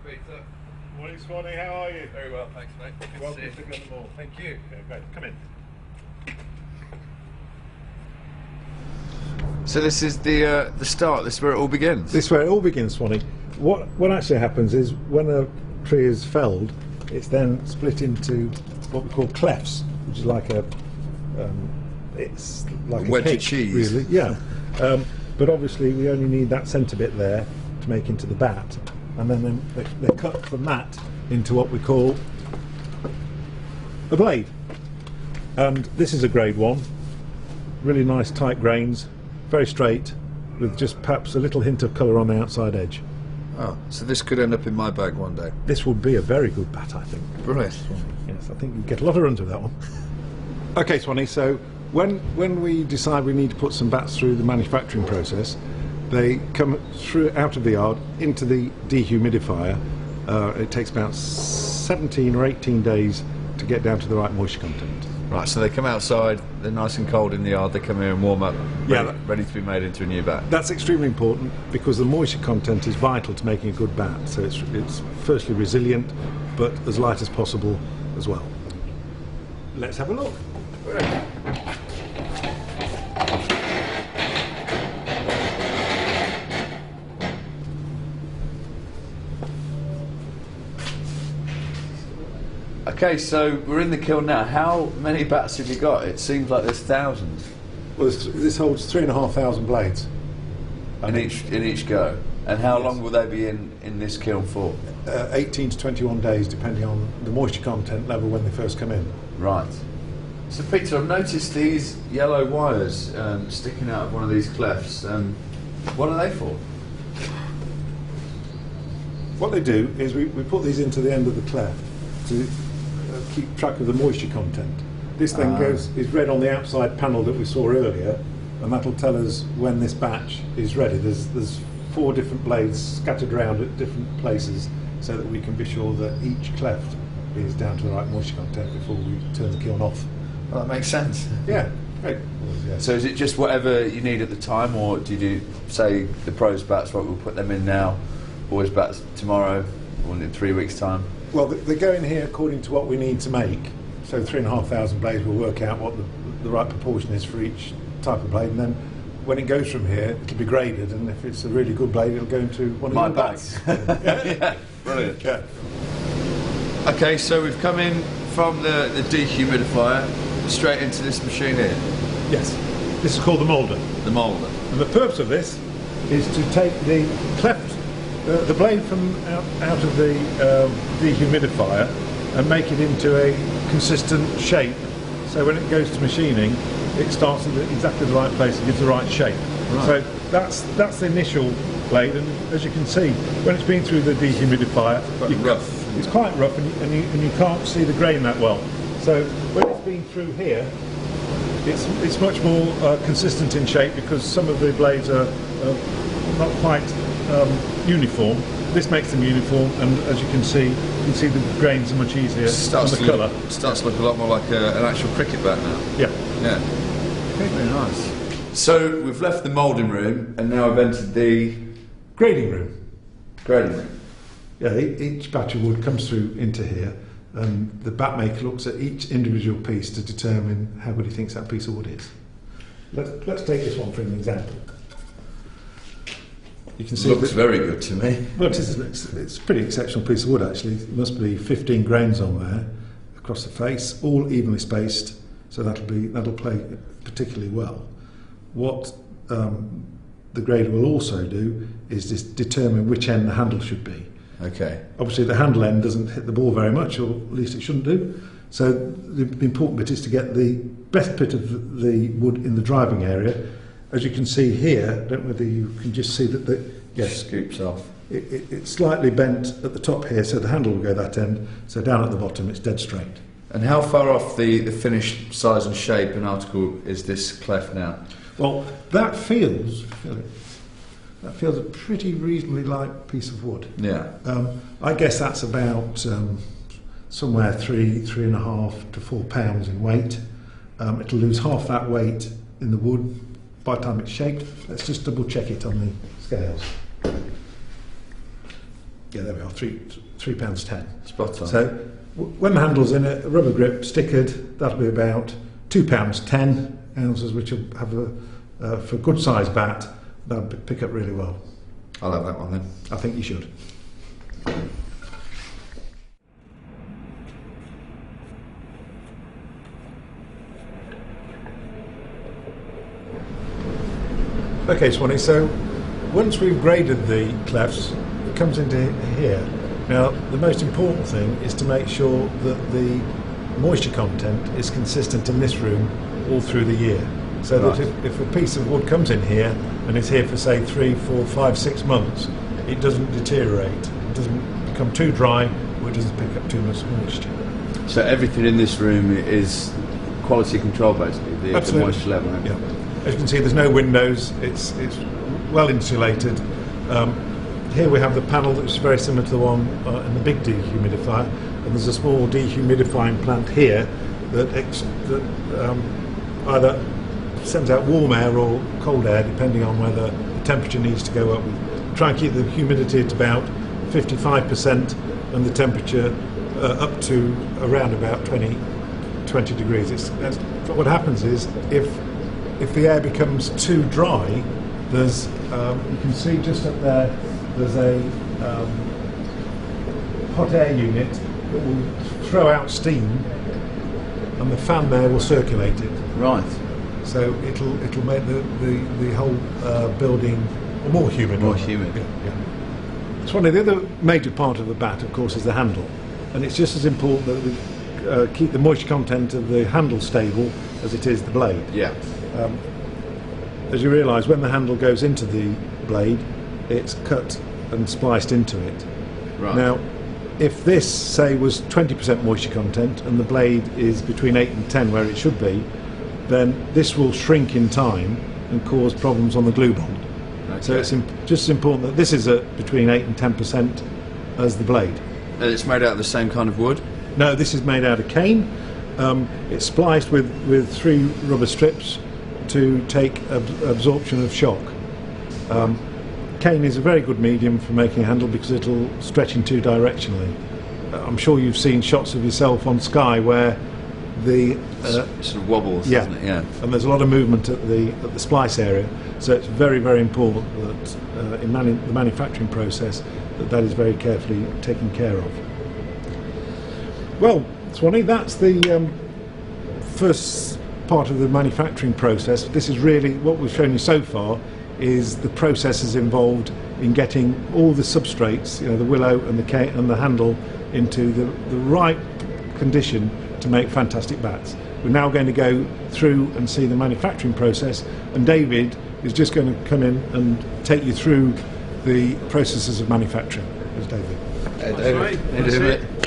Peter. Morning, Swanny. How are you? Very well, thanks, mate. Good Welcome to to see you. Glenmore. Thank you. Okay, great. Come in. So this is the start. This is where it all begins. This is where it all begins, Swanny. What actually happens is when a tree is felled, it's then split into what we call clefts, which is like it's like a wedge cake, of cheese. really. Yeah. But obviously we only need that centre bit there to make into the bat, and then they cut the mat into what we call a blade. And this is a grade 1, really nice tight grains, very straight, with just perhaps a little hint of colour on the outside edge. Oh, so this could end up in my bag one day. This would be a very good bat, I think. Brilliant. Yes, I think you get a lot of runs with that one. Okay, Swanny, so when we decide we need to put some bats through the manufacturing process, they come through out of the yard into the dehumidifier. It takes about 17 or 18 days to get down to the right moisture content. Right, so they come outside, they're nice and cold in the yard, they come here and warm up, ready to be made into a new bat. That's extremely important because the moisture content is vital to making a good bat. So it's firstly resilient, but as light as possible as well. Let's have a look. Okay, so we're in the kiln now. How many bats have you got? It seems like there's thousands. Well, this holds 3,500 blades. In each go. And how long will they be in this kiln for? 18 to 21 days, depending on the moisture content level when they first come in. Right. So Peter, I've noticed these yellow wires sticking out of one of these clefts. What are they for? What they do is we put these into the end of the cleft to keep track of the moisture content. This then is read on the outside panel that we saw earlier, and that'll tell us when this batch is ready. There's 4 different blades scattered around at different places so that we can be sure that each cleft is down to the right moisture content before we turn the kiln off. Well, that makes sense. Yeah, great. Yeah. So is it just whatever you need at the time, or do you do, say, the pros bats, right, we'll put them in now, boys bats tomorrow, or in 3 weeks' time? Well, they go in here according to what we need to make. So 3,500 blades will work out what the right proportion is for each type of blade, and then when it goes from here, it'll be graded, and if it's a really good blade, it'll go into one of My your bats. Yeah, brilliant. Yeah. Okay, so we've come in from the dehumidifier straight into this machine here, Yes. This is called the moulder. the moulder. And the purpose of this is to take the cleft, the blade from out of the dehumidifier and make it into a consistent shape. So when it goes to machining, it starts in exactly the right place and gives the right shape. Right. So that's the initial blade, and as you can see, when it's been through the dehumidifier, it's quite rough, and you can't see the grain that well. So when it's been through here, it's much more consistent in shape because some of the blades are not quite uniform. This makes them uniform, and as you can see the grains are much easier on the colour. Starts to look a lot more like an actual cricket bat now. Yeah. Yeah. Okay, very nice. So we've left the moulding room and now we've entered the Grading room. grading room. Yeah, each batch of wood comes through into here, and the bat maker looks at each individual piece to determine how good he thinks that piece of wood is. Let's take this one for an example. You can see Looks very good to me. well, it's a pretty exceptional piece of wood actually. There must be 15 grains on there across the face, all evenly spaced, so that'll play particularly well. What the grader will also do is just determine which end the handle should be. Okay. Obviously the handle end doesn't hit the ball very much, or at least it shouldn't do. So the important bit is to get the best bit of the wood in the driving area. As you can see here, I don't know whether you can just see that Scoops off. it's slightly bent at the top here, so the handle will go that end. So down at the bottom, it's dead straight. And how far off the finished size and shape and article is this cleft now? Well, that feels a pretty reasonably light piece of wood. Yeah. I guess that's about somewhere 3.5 to 4 pounds in weight. It'll lose half that weight in the wood by the time it's shaped. Let's just double check it on the scales. Yeah, there we are. £3.10. Spot on. So when the handle's in it, a rubber grip, stickered, that'll be about £2.10 ounces, which will have for a good sized bat, that'll pick up really well. I'll have that one then. I think you should. Okay, Swanny, so once we've graded the clefts, it comes into here. Now, the most important thing is to make sure that the moisture content is consistent in this room all through the year. So that if a piece of wood comes in here and is here for, say, 3, 4, 5, 6 months, it doesn't deteriorate. It doesn't become too dry, or it doesn't pick up too much moisture. So everything in this room is quality control, basically, the moisture level. Yeah. As you can see, there's no windows. It's well insulated. Here we have the panel that's very similar to the one in the big dehumidifier, and there's a small dehumidifying plant here that either sends out warm air or cold air, depending on whether the temperature needs to go up. We try and keep the humidity at about 55% and the temperature up to around about 20 degrees. What happens is if the air becomes too dry, there's you can see just up there's a hot air unit that will throw out steam, and the fan there will circulate it. Right. So it'll make the whole building more humid. More humid. Yeah. So one of the other major part of the bat, of course, is the handle, and it's just as important that we keep the moisture content of the handle stable as it is the blade. Yeah. As you realise, when the handle goes into the blade, it's cut and spliced into it. Right. Now, if this, say, was 20% moisture content and the blade is between 8 and 10 where it should be, then this will shrink in time and cause problems on the glue bond. Okay. So it's just as important that this is between 8 and 10% as the blade. And it's made out of the same kind of wood? No, this is made out of cane. It's spliced with 3 rubber strips to take absorption of shock. Cane is a very good medium for making a handle because it'll stretch in 2 directionally. I'm sure you've seen shots of yourself on Sky where the sort of wobbles, doesn't it? Yeah. And there's a lot of movement at the splice area, so it's very, very important that in the manufacturing process that is very carefully taken care of. Well, Swanny, that's the first part of the manufacturing process. This is really what we've shown you so far is the processes involved in getting all the substrates, the willow and the cane and the handle, into the right condition to make fantastic bats. We're now going to go through and see the manufacturing process, and David is just going to come in and take you through the processes of manufacturing. There's David. Hey, David. Hey, David.